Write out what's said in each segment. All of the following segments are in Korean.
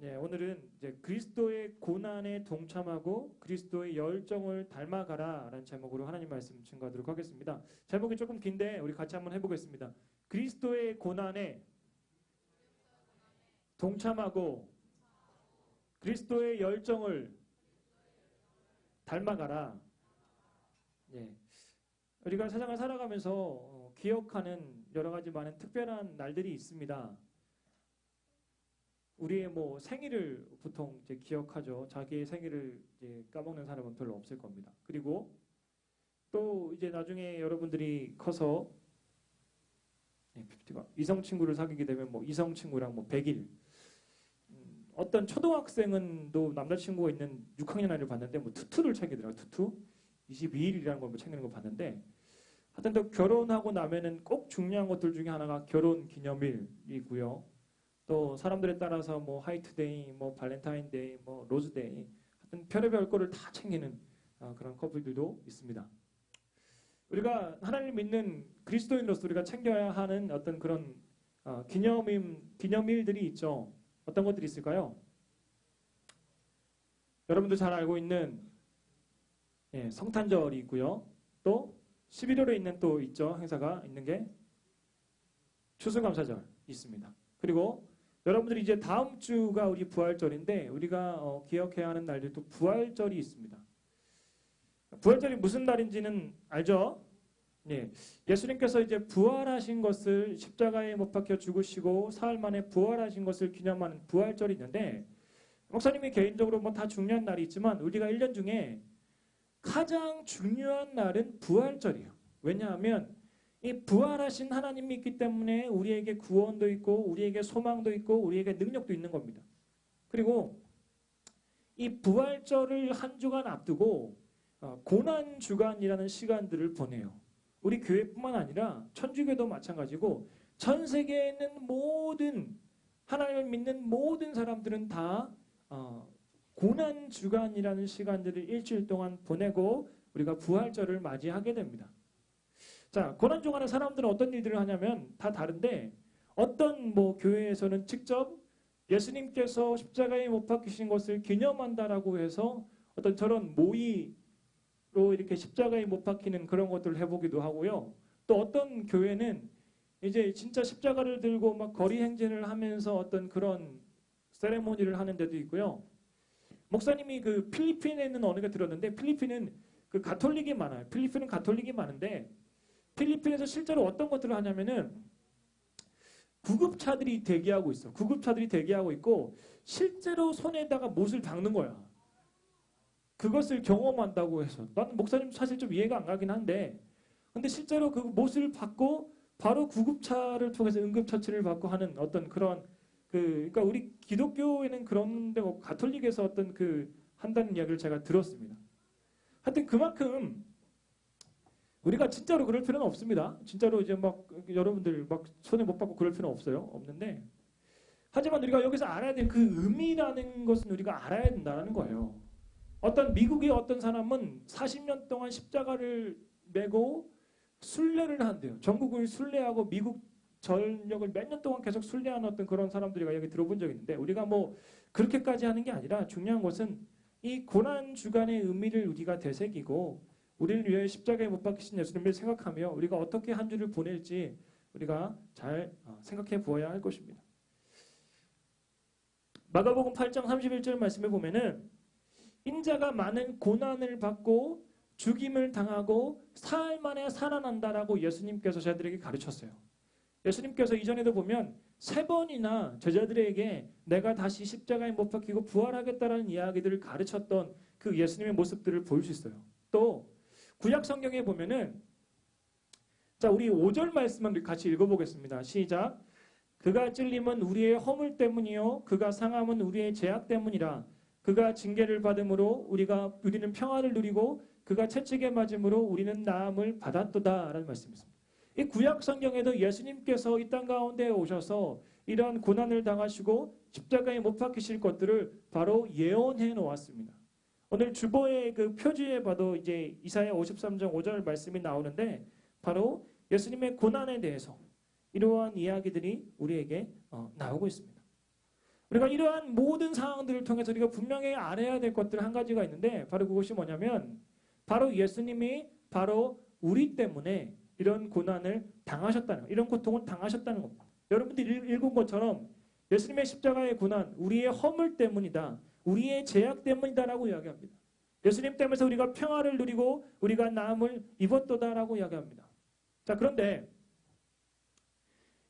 네, 오늘은 이제 그리스도의 고난에 동참하고 그리스도의 열정을 닮아가라라는 제목으로 하나님 말씀 증거하도록 하겠습니다. 제목이 조금 긴데 우리 같이 한번 해보겠습니다. 그리스도의 고난에 동참하고 그리스도의 열정을 닮아가라. 예. 우리가 세상을 살아가면서 기억하는 여러 가지 많은 특별한 날들이 있습니다. 우리의 뭐 생일을 보통 이제 기억하죠. 자기의 생일을 이제 까먹는 사람은 별로 없을 겁니다. 그리고 또 이제 나중에 여러분들이 커서 이성 친구를 사귀게 되면 뭐 이성 친구랑 뭐 100일, 어떤 초등학생은 또 남자친구가 있는 6학년 아이를 봤는데 뭐 투투를 챙기더라고요. 투투 22일이라는 걸 뭐 챙기는 거 봤는데, 하여튼 또 결혼하고 나면은 꼭 중요한 것들 중에 하나가 결혼 기념일이고요. 또 사람들에 따라서 뭐 화이트데이, 뭐 발렌타인데이, 뭐 로즈데이, 하여튼 별의별 거를 다 챙기는 그런 커플들도 있습니다. 우리가 하나님 믿는 그리스도인으로서 우리가 챙겨야 하는 어떤 그런 기념일들이 있죠. 어떤 것들이 있을까요? 여러분도 잘 알고 있는 성탄절이 있고요. 또 11월에 있는 또 있죠. 행사가 있는 게 추수감사절 있습니다. 그리고 여러분들이 이제 다음 주가 우리 부활절인데 우리가 기억해야 하는 날들도 부활절이 있습니다. 부활절이 무슨 날인지는 알죠? 예. 예수님께서 이제 부활하신 것을 십자가에 못 박혀 죽으시고 사흘 만에 부활하신 것을 기념하는 부활절이 있는데, 목사님이 개인적으로 뭐 다 중요한 날이 있지만 우리가 1년 중에 가장 중요한 날은 부활절이에요. 왜냐하면 이 부활하신 하나님이 있기 때문에 우리에게 구원도 있고 우리에게 소망도 있고 우리에게 능력도 있는 겁니다. 그리고 이 부활절을 한 주간 앞두고 고난주간이라는 시간들을 보내요. 우리 교회뿐만 아니라 천주교도 마찬가지고 전 세계에 있는 모든 하나님을 믿는 모든 사람들은 다 고난주간이라는 시간들을 일주일 동안 보내고 우리가 부활절을 맞이하게 됩니다. 자, 고난주간에 사람들은 어떤 일들을 하냐면 다 다른데, 어떤 뭐 교회에서는 직접 예수님께서 십자가에 못 박히신 것을 기념한다라고 해서 어떤 저런 모의로 이렇게 십자가에 못 박히는 그런 것들을 해보기도 하고요. 또 어떤 교회는 이제 진짜 십자가를 들고 막 거리 행진을 하면서 어떤 그런 세레모니를 하는 데도 있고요. 목사님이 그 필리핀에 있는 어느 게 들었는데, 필리핀은 그 가톨릭이 많아요. 필리핀은 가톨릭이 많은데 필리핀에서 실제로 어떤 것들을 하냐면은 구급차들이 대기하고 있어. 구급차들이 대기하고 있고 실제로 손에다가 못을 박는 거야. 그것을 경험한다고 해서. 나는 목사님 사실 좀 이해가 안 가긴 한데, 근데 실제로 그 못을 받고 바로 구급차를 통해서 응급처치를 받고 하는 어떤 그런 그러니까 우리 기독교에는 그런 데고 가톨릭에서 어떤 한다는 이야기를 제가 들었습니다. 하여튼 그만큼 우리가 진짜로 그럴 필요는 없습니다. 진짜로 이제 막 여러분들 막 손에 못 받고 그럴 필요는 없어요. 없는데, 하지만 우리가 여기서 알아야 될 그 의미라는 것은 우리가 알아야 된다는 거예요. 어떤 미국의 어떤 사람은 40년 동안 십자가를 메고 순례를 한대요. 전국을 순례하고 미국 전역을 몇 년 동안 계속 순례하는 어떤 그런 사람들이 여기 들어본 적이 있는데, 우리가 뭐 그렇게까지 하는 게 아니라 중요한 것은 이 고난 주간의 의미를 우리가 되새기고 우리를 위해 십자가에 못 박히신 예수님을 생각하며 우리가 어떻게 한 주를 보낼지 우리가 잘 생각해 보아야 할 것입니다. 마가복음 8장 31절 말씀에 보면은 인자가 많은 고난을 받고 죽임을 당하고 사흘 만에 살아난다라고 예수님께서 제자들에게 가르쳤어요. 예수님께서 이전에도 보면 3번이나 제자들에게 내가 다시 십자가에 못 박히고 부활하겠다라는 이야기들을 가르쳤던 그 예수님의 모습들을 볼 수 있어요. 또 구약 성경에 보면은, 자, 우리 5절 말씀을 같이 읽어보겠습니다. 시작. 그가 찔림은 우리의 허물 때문이요 그가 상함은 우리의 죄악 때문이라. 그가 징계를 받음으로 우리는 평화를 누리고 그가 채찍에 맞음으로 우리는 나음을 받았도다 라는 말씀입니다. 이 구약 성경에도 예수님께서 이 땅 가운데 오셔서 이러한 고난을 당하시고 십자가에 못 박히실 것들을 바로 예언해 놓았습니다. 오늘 주보의 그 표지에 봐도 이제 이사야 53장 5절 말씀이 나오는데, 바로 예수님의 고난에 대해서 이러한 이야기들이 우리에게 나오고 있습니다. 우리가 이러한 모든 상황들을 통해서 우리가 분명히 알아야 될 것들 한 가지가 있는데 바로 그것이 뭐냐면 바로 예수님이 바로 우리 때문에 이런 고난을 당하셨다는 것, 이런 고통을 당하셨다는 겁니다. 여러분들이 읽은 것처럼 예수님의 십자가의 고난, 우리의 허물 때문이다. 우리의 죄악 때문이다라고 이야기합니다. 예수님 때문에 우리가 평화를 누리고 우리가 나음을 입었도다라고 이야기합니다. 자, 그런데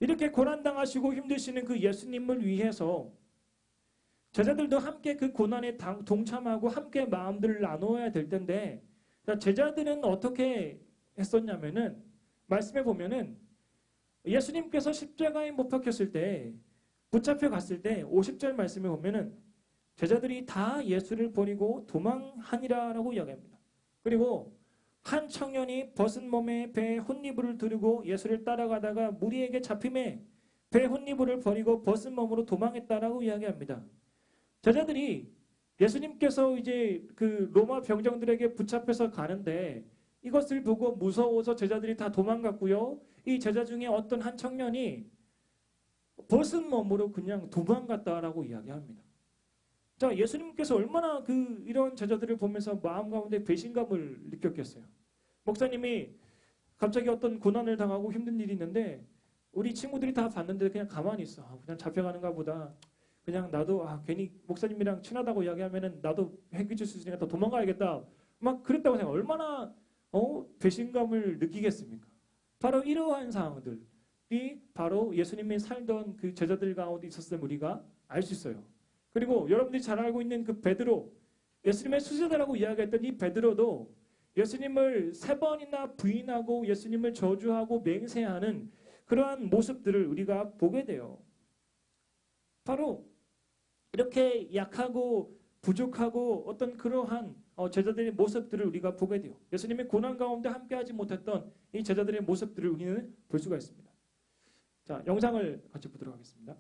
이렇게 고난당하시고 힘드시는 그 예수님을 위해서 제자들도 함께 그 고난에 동참하고 함께 마음들을 나누어야 될 텐데 제자들은 어떻게 했었냐면은 말씀해 보면은 예수님께서 십자가에 못 박혔을 때 붙잡혀 갔을 때 50절 말씀에 보면은 제자들이 다 예수를 버리고 도망하니라라고 이야기합니다. 그리고 한 청년이 벗은 몸에 배에 혼니부를 두르고 예수를 따라가다가 무리에게 잡힘에 배 혼니부를 버리고 벗은 몸으로 도망했다라고 이야기합니다. 제자들이 예수님께서 이제 그 로마 병정들에게 붙잡혀서 가는데 이것을 보고 무서워서 제자들이 다 도망갔고요. 이 제자 중에 어떤 한 청년이 벗은 몸으로 그냥 도망갔다라고 이야기합니다. 자, 예수님께서 얼마나 이런 제자들을 보면서 마음 가운데 배신감을 느꼈겠어요. 목사님이 갑자기 어떤 고난을 당하고 힘든 일이 있는데 우리 친구들이 다 봤는데 그냥 가만히 있어. 그냥 잡혀가는가 보다. 그냥 나도 괜히 목사님이랑 친하다고 이야기하면은 나도 해결줄 수 있으니까 더 도망가야겠다. 막 그랬다고 생각. 얼마나 배신감을 느끼겠습니까? 바로 이러한 상황들이 바로 예수님이 살던 그 제자들 가운데 있었음을 우리가 알 수 있어요. 그리고 여러분들이 잘 알고 있는 그 베드로, 예수님의 수제자라고 이야기했던 이 베드로도 예수님을 3번이나 부인하고 예수님을 저주하고 맹세하는 그러한 모습들을 우리가 보게 돼요. 바로 이렇게 약하고 부족하고 어떤 그러한 제자들의 모습들을 우리가 보게 돼요. 예수님의 고난 가운데 함께하지 못했던 이 제자들의 모습들을 우리는 볼 수가 있습니다. 자, 영상을 같이 보도록 하겠습니다.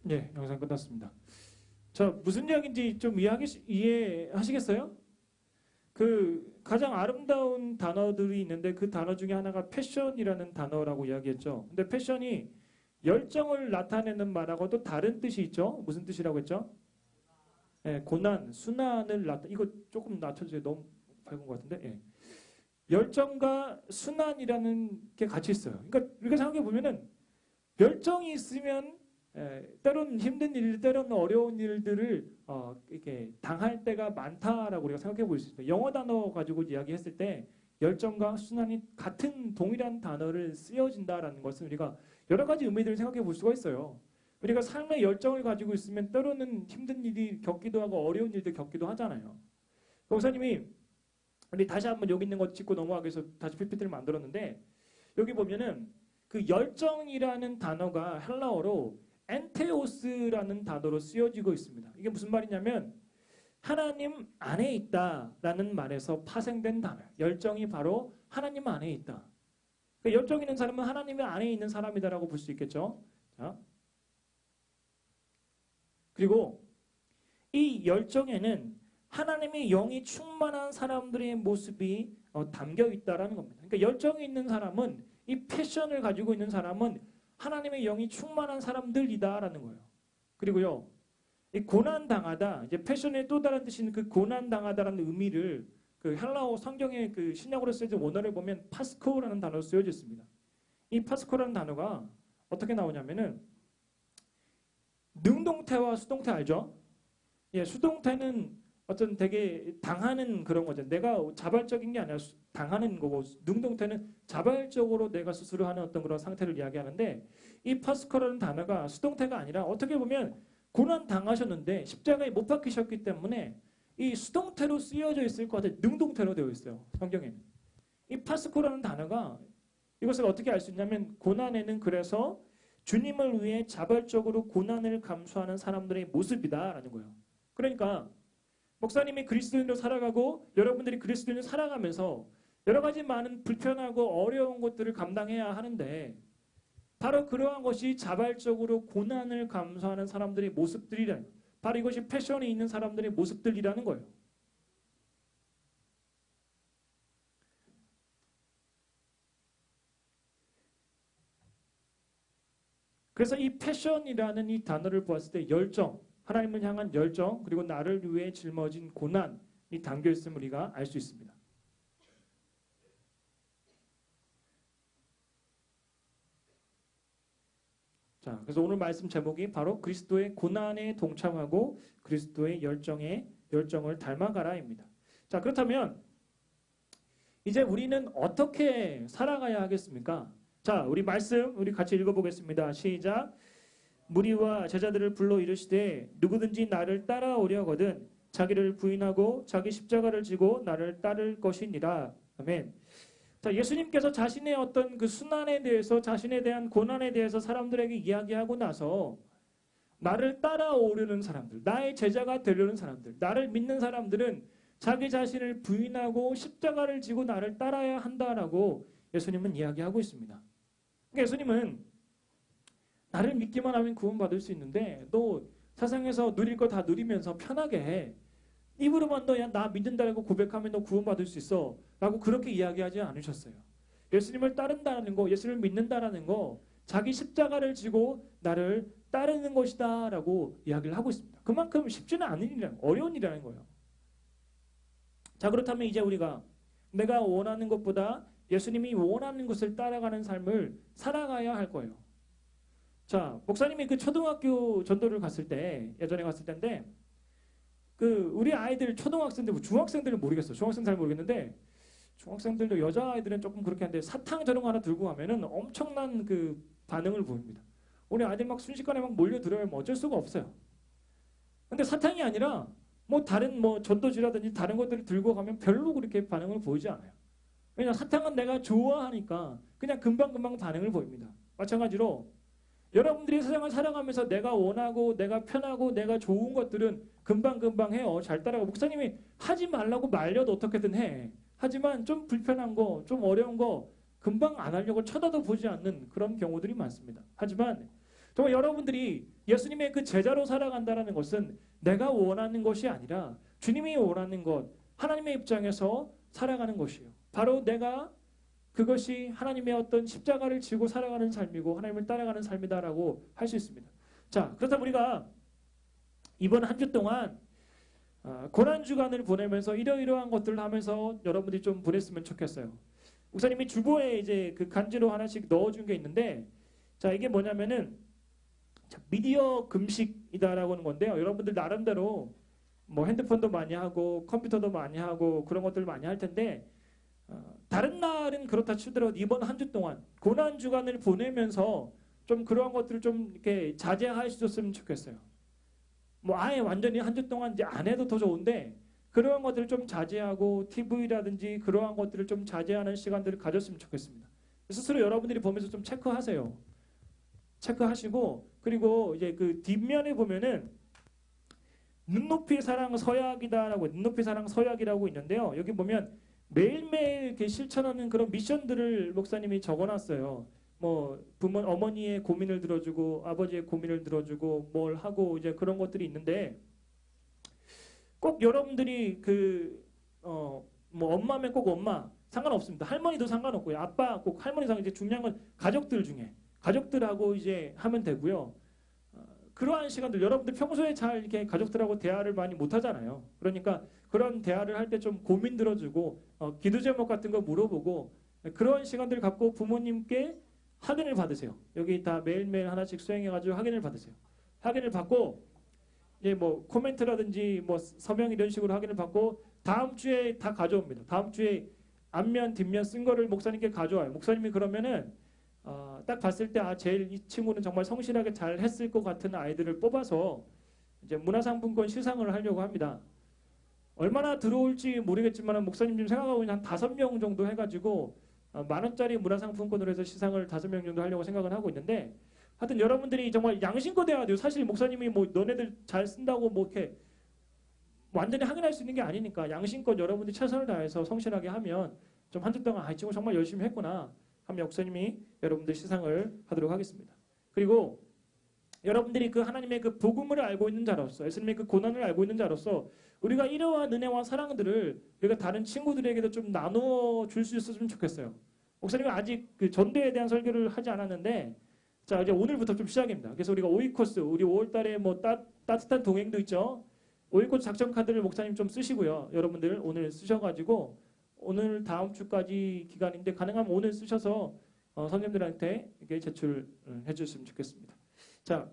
네, 영상 끝났습니다. 자, 무슨 이야기인지 좀 이해하시겠어요? 그 가장 아름다운 단어들이 있는데 그 단어 중에 하나가 패션이라는 단어라고 이야기했죠. 근데 패션이 열정을 나타내는 말하고 또 다른 뜻이 있죠. 무슨 뜻이라고 했죠? 고난, 순환을 이거 조금 낮춰주세요. 너무 밝은 것 같은데. 예. 열정과 순환이라는 게 같이 있어요. 그러니까 우리가 생각해 보면은 열정이 있으면 때로는 힘든 일, 때로는 어려운 일들을 이렇게 당할 때가 많다라고 우리가 생각해 볼 수 있어요. 영어 단어 가지고 이야기했을 때 열정과 순환이 같은 동일한 단어를 쓰여진다라는 것은 우리가 여러 가지 의미들을 생각해 볼 수가 있어요. 우리가 삶의 열정을 가지고 있으면 때로는 힘든 일이 겪기도 하고 어려운 일들 겪기도 하잖아요. 목사님이 우리 다시 한번 여기 있는 거 짚고 넘어가기 위해서 다시 PPT를 만들었는데 여기 보면은 그 열정이라는 단어가 헬라어로 엔테오스라는 단어로 쓰여지고 있습니다. 이게 무슨 말이냐면 하나님 안에 있다라는 말에서 파생된 단어예요. 열정이 바로 하나님 안에 있다. 그러니까 열정 있는 사람은 하나님 안에 있는 사람이다라고 볼 수 있겠죠. 자. 그리고 이 열정에는 하나님의 영이 충만한 사람들의 모습이 담겨 있다라는 겁니다. 그러니까 열정이 있는 사람은 이 패션을 가지고 있는 사람은 하나님의 영이 충만한 사람들이다라는 거예요. 그리고요, 이 고난 당하다, 이제 패션의 또 다른 뜻인 그 고난 당하다라는 의미를 그 헬라어 성경의 그 신약으로 쓰여진 원어를 보면 파스코라는 단어로 쓰여져 있습니다. 이 파스코라는 단어가 어떻게 나오냐면은 능동태와 수동태 알죠? 예, 수동태는 어떤 되게 당하는 그런 거죠. 내가 자발적인 게 아니라 당하는 거고, 능동태는 자발적으로 내가 스스로 하는 어떤 그런 상태를 이야기하는데, 이 파스코라는 단어가 수동태가 아니라 어떻게 보면 고난 당하셨는데 십자가에 못 박히셨기 때문에 이 수동태로 쓰여져 있을 것 같아요. 능동태로 되어 있어요. 성경에는. 이 파스코라는 단어가 이것을 어떻게 알 수 있냐면 고난에는 그래서 주님을 위해 자발적으로 고난을 감수하는 사람들의 모습이다라는 거예요. 그러니까 목사님이 그리스도인으로 살아가고 여러분들이 그리스도인으로 살아가면서 여러 가지 많은 불편하고 어려운 것들을 감당해야 하는데 바로 그러한 것이 자발적으로 고난을 감수하는 사람들의 모습들이라는 거예요. 바로 이것이 패션에 있는 사람들의 모습들이라는 거예요. 그래서 이 패션이라는 이 단어를 보았을 때 열정, 하나님을 향한 열정, 그리고 나를 위해 짊어진 고난이 담겨 있음을 우리가 알 수 있습니다. 자, 그래서 오늘 말씀 제목이 바로 그리스도의 고난에 동참하고 그리스도의 열정을 닮아가라입니다. 자, 그렇다면 이제 우리는 어떻게 살아가야 하겠습니까? 자, 우리 말씀 우리 같이 읽어보겠습니다. 시작. 무리와 제자들을 불러 이르시되 누구든지 나를 따라오려거든 자기를 부인하고 자기 십자가를 지고 나를 따를 것이니라. 아멘. 자, 예수님께서 자신의 어떤 그 순환에 대해서 자신에 대한 고난에 대해서 사람들에게 이야기하고 나서 나를 따라오려는 사람들, 나의 제자가 되려는 사람들, 나를 믿는 사람들은 자기 자신을 부인하고 십자가를 지고 나를 따라야 한다라고 예수님은 이야기하고 있습니다. 그러니까 예수님은 나를 믿기만 하면 구원받을 수 있는데 너 세상에서 누릴 거 다 누리면서 편하게 해. 입으로만 너 나 믿는다고 고백하면 너 구원받을 수 있어. 라고 그렇게 이야기하지 않으셨어요. 예수님을 따른다는 거, 예수님을 믿는다라는 거, 자기 십자가를 지고 나를 따르는 것이다 라고 이야기를 하고 있습니다. 그만큼 쉽지는 않은 일이라는, 어려운 일이라는 거예요. 자, 그렇다면 이제 우리가 내가 원하는 것보다 예수님이 원하는 것을 따라가는 삶을 살아가야 할 거예요. 자, 목사님이 그 초등학교 전도를 갔을 때, 예전에 갔을 때인데, 그 우리 아이들 초등학생들, 중학생들은 모르겠어요. 중학생 잘 모르겠는데 중학생들도 여자아이들은 조금 그렇게 하는데 사탕 저런 거 하나 들고 가면은 엄청난 그 반응을 보입니다. 우리 아이들 막 순식간에 막 몰려들어요. 뭐 어쩔 수가 없어요. 근데 사탕이 아니라 뭐 다른 뭐 전도지라든지 다른 것들을 들고 가면 별로 그렇게 반응을 보이지 않아요. 왜냐하면 사탕은 내가 좋아하니까 그냥 금방금방 반응을 보입니다. 마찬가지로 여러분들이 세상을 살아가면서 내가 원하고 내가 편하고 내가 좋은 것들은 금방금방 해요. 잘 따라가고 목사님이 하지 말라고 말려도 어떻게든 해. 하지만 좀 불편한 거, 좀 어려운 거 금방 안 하려고 쳐다도 보지 않는 그런 경우들이 많습니다. 하지만 정말 여러분들이 예수님의 그 제자로 살아간다는 것은 내가 원하는 것이 아니라 주님이 원하는 것, 하나님의 입장에서 살아가는 것이에요. 바로 내가 그것이 하나님의 어떤 십자가를 지고 살아가는 삶이고 하나님을 따라가는 삶이다라고 할 수 있습니다. 자, 그렇다면 우리가 이번 한 주 동안 고난 주간을 보내면서 이러이러한 것들을 하면서 여러분들이 좀 보냈으면 좋겠어요. 목사님이 주보에 이제 그 간지로 하나씩 넣어준 게 있는데, 자, 이게 뭐냐면은 미디어 금식이다라고 하는 건데요. 여러분들 나름대로 뭐 핸드폰도 많이 하고 컴퓨터도 많이 하고 그런 것들 많이 할 텐데, 다른 날은 그렇다 치더라도 이번 한 주 동안 고난 주간을 보내면서 좀 그러한 것들을 좀 이렇게 자제하셨으면 좋겠어요. 뭐 아예 완전히 한 주 동안 이제 안 해도 더 좋은데, 그러한 것들을 좀 자제하고 TV라든지 그러한 것들을 좀 자제하는 시간들을 가졌으면 좋겠습니다. 스스로 여러분들이 보면서 좀 체크하세요. 체크하시고, 그리고 이제 그 뒷면에 보면은 눈높이 사랑 서약이다라고, 눈높이 사랑 서약이라고 있는데요. 여기 보면 매일매일 이렇게 실천하는 그런 미션들을 목사님이 적어놨어요. 뭐 부모 어머니의 고민을 들어주고 아버지의 고민을 들어주고 뭘 하고 이제 그런 것들이 있는데, 꼭 여러분들이 뭐 엄마면 꼭 엄마 상관없습니다. 할머니도 상관없고요. 아빠 꼭 할머니 상 이제 중요한 건 가족들 중에 가족들하고 이제 하면 되고요. 그러한 시간들 여러분들 평소에 잘 이렇게 가족들하고 대화를 많이 못 하잖아요. 그러니까 그런 대화를 할 때 좀 고민 들어주고 기도 제목 같은 거 물어보고 그런 시간들 갖고 부모님께 확인을 받으세요. 여기 다 매일매일 하나씩 수행해가지고 확인을 받으세요. 확인을 받고 이제 뭐 코멘트라든지 뭐 서명 이런 식으로 확인을 받고 다음 주에 다 가져옵니다. 다음 주에 앞면 뒷면 쓴 거를 목사님께 가져와요. 목사님이 그러면은 딱 봤을 때 제일 이 친구는 정말 성실하게 잘 했을 것 같은 아이들을 뽑아서 이제 문화상품권 시상을 하려고 합니다. 얼마나 들어올지 모르겠지만 목사님 지금 생각하고 있는 한 5명 정도 해가지고 10,000원짜리 문화상품권으로 해서 시상을 5명 정도 하려고 생각을 하고 있는데, 하여튼 여러분들이 정말 양심껏 해야 돼요. 사실 목사님이 뭐 너네들 잘 쓴다고 뭐 이렇게 완전히 확인할 수 있는 게 아니니까 양심껏 여러분들이 최선을 다해서 성실하게 하면 좀 한 주 동안 이 친구 정말 열심히 했구나 하면 목사님이 여러분들 시상을 하도록 하겠습니다. 그리고 여러분들이 그 하나님의 그 복음을 알고 있는 자로서, 예수님의 그 고난을 알고 있는 자로서 우리가 이러한 은혜와 사랑들을 우리가 다른 친구들에게도 좀 나누어 줄 수 있었으면 좋겠어요. 목사님이 아직 그 전도에 대한 설교를 하지 않았는데, 자 이제 오늘부터 좀 시작입니다. 그래서 우리가 5위 코스, 우리 5월달에 뭐 따뜻한 동행도 있죠. 5위 코스 작전 카드를 목사님 좀 쓰시고요. 여러분들 오늘 쓰셔가지고 오늘 다음 주까지 기간인데 가능하면 오늘 쓰셔서 선생님들한테 이렇게 제출해 주셨으면 좋겠습니다. 자,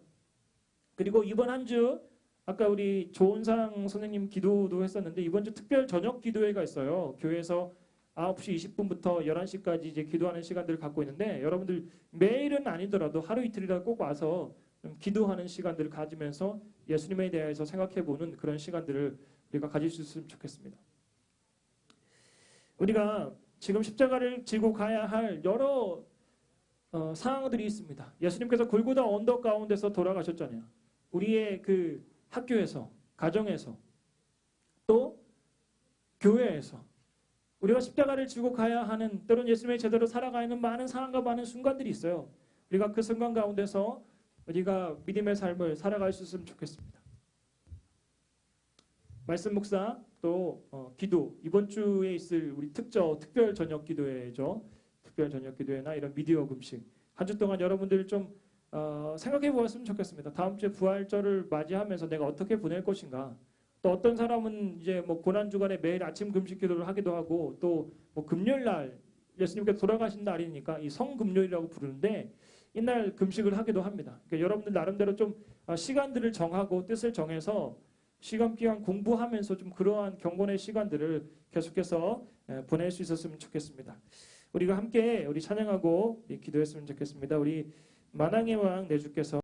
그리고 이번 한 주 아까 우리 조은상 선생님 기도도 했었는데 이번 주 특별 저녁 기도회가 있어요. 교회에서 9시 20분부터 11시까지 이제 기도하는 시간들을 갖고 있는데, 여러분들 매일은 아니더라도 하루 이틀이라도 꼭 와서 좀 기도하는 시간들을 가지면서 예수님에 대해서 생각해보는 그런 시간들을 우리가 가질 수 있으면 좋겠습니다. 우리가 지금 십자가를 지고 가야 할 여러 상황들이 있습니다. 예수님께서 골고다 언덕 가운데서 돌아가셨잖아요. 우리의 그 학교에서, 가정에서, 또 교회에서 우리가 십자가를 지고 가야 하는, 때로는 예수님의 제대로 살아가는 많은 상황과 많은 순간들이 있어요. 우리가 그 순간 가운데서 우리가 믿음의 삶을 살아갈 수 있으면 좋겠습니다. 말씀 묵상 또 기도, 이번 주에 있을 우리 특별 저녁 기도회죠. 특별 저녁 기도회나 이런 미디어 금식, 한 주 동안 여러분들 좀 생각해 보았으면 좋겠습니다. 다음 주에 부활절을 맞이하면서 내가 어떻게 보낼 것인가. 또 어떤 사람은 이제 뭐 고난 주간에 매일 아침 금식 기도를 하기도 하고, 또 뭐 금요일 날 예수님께서 돌아가신 날이니까 이 성금요일이라고 부르는데 이날 금식을 하기도 합니다. 그러니까 여러분들 나름대로 좀 시간들을 정하고 뜻을 정해서 시간 기간 공부하면서 좀 그러한 경건의 시간들을 계속해서 보낼 수 있었으면 좋겠습니다. 우리가 함께 우리 찬양하고 기도했으면 좋겠습니다. 우리 만왕의 왕 내 주께서